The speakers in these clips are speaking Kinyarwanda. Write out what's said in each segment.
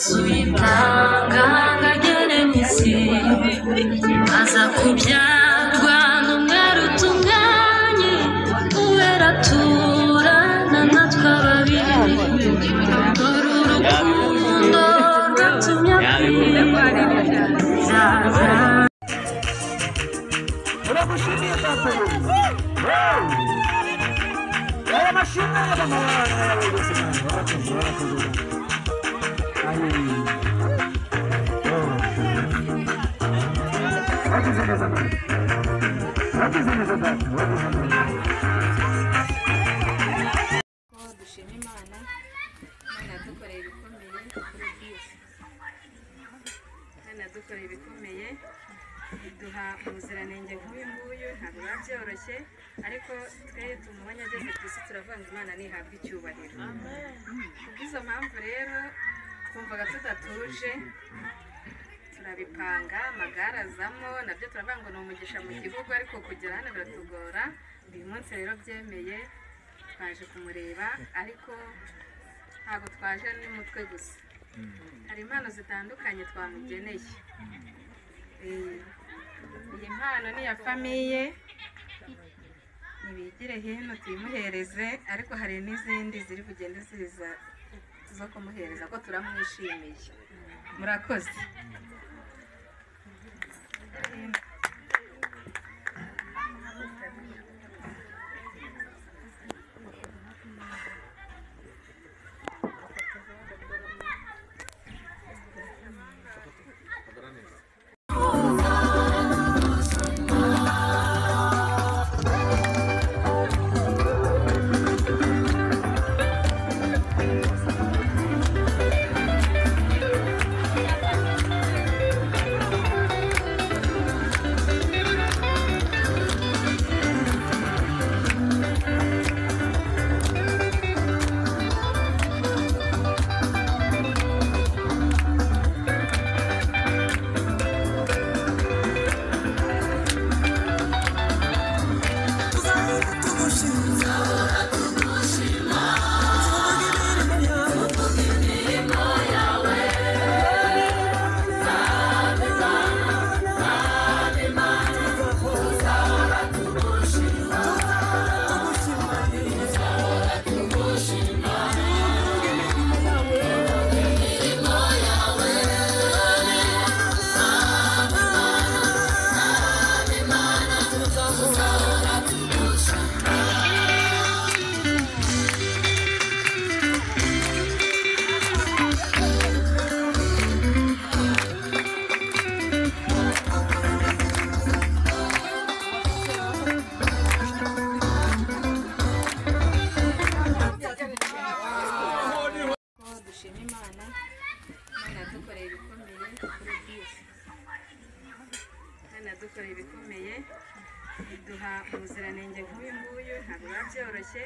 suyitanga ngagere mwisi aza kubyarwa n'umwari utunganye uwera turana natwe babiri uru rukundo rwatumye Uragushimiye papa. Aya mashimwe y'abamahanga y'abayobozi barakoze. dushima Imana dukoreye ibikomeye kuri byose dukoreye ibikomeye duha ubuziranenge nk'uyu nguyu ntabwo biba byoroshye ariko twe tumubonye ageze ku isi turavuga ngo Imana ntihabwe icyubahiro kubw'izo mpamvu rero twumvaga tudatuje turabipanga amagare azamo nabyo turavuga ngo ni umugisha mu gihugu ariko kugera hano biratugora uyu munsi rero byemeye twaje kumureba ariko ntabwo twaje n'umutwe gusa hari impano zitandukanye twamugeneye iyi mpano ni iya famiye ntibigire hino tuyimuhereze ariko hari n'izindi ziri bugende ziza zo kumuhereza ko turamwishimiye murakoze dukoreye ibikomeye duha ubuziranenge nk'uyu nguyu ntabwo biba byoroshye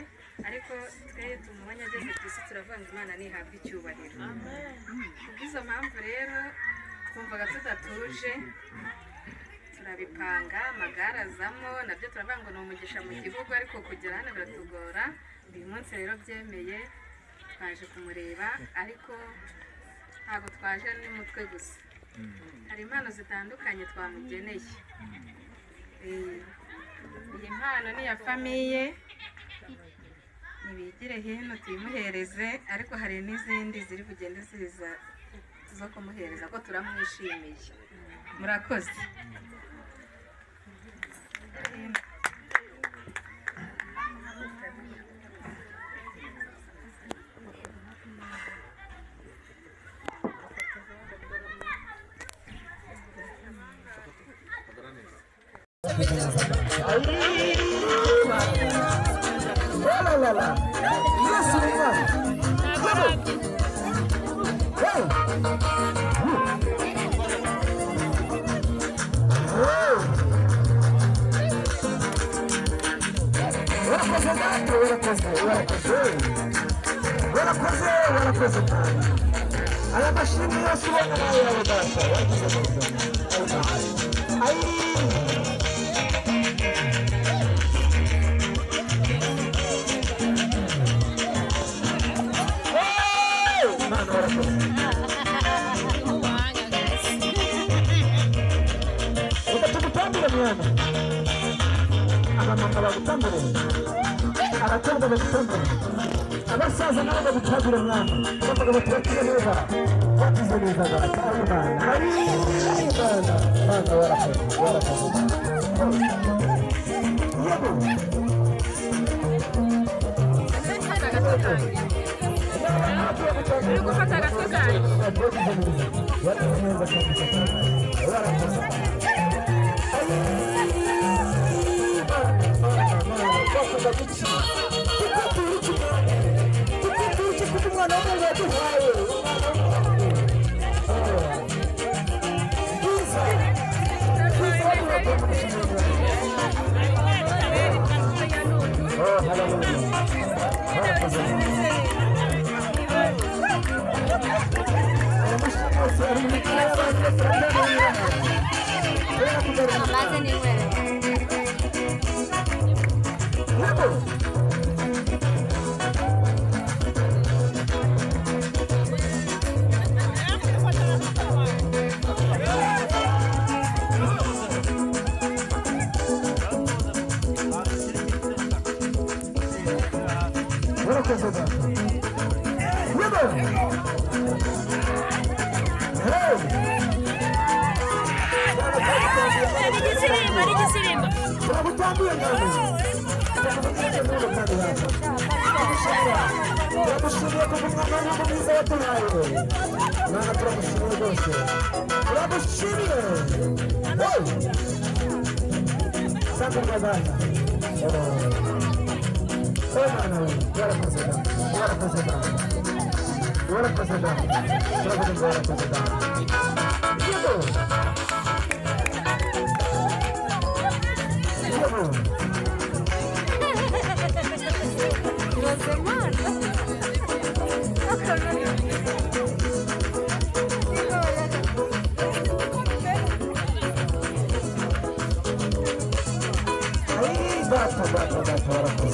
ariko twe tumubonye ageze ku isi turavuga ngo Imana ntihabwe icyubahiro kubw'izo mpamvu rero twumvaga tudatuje turabipanga amagare azamo nabyo turavuga ngo ni umugisha mu gihugu ariko kugera hano biratugora uyu munsi rero byemeye twaje kumureba ariko ntabwo twaje n'umutwe gusa hari impano zitandukanye twamugeneye iyi mpano ni iya famiye ntibigire hino tuyimuhereze ariko hari n'izindi ziri bugende ziza zo kumuhereza ko turamwishimiye murakoze Aya mashini yose ubona nawe yawe data wagize neza Mano, bagutambire abatonda bagutambire abasaza nabo bagutambire mwana bavuga bati bakize neza bakize neza data ari Imana Mana warakoze uri gufata agatwe kanjye amaze ni wewe Basta.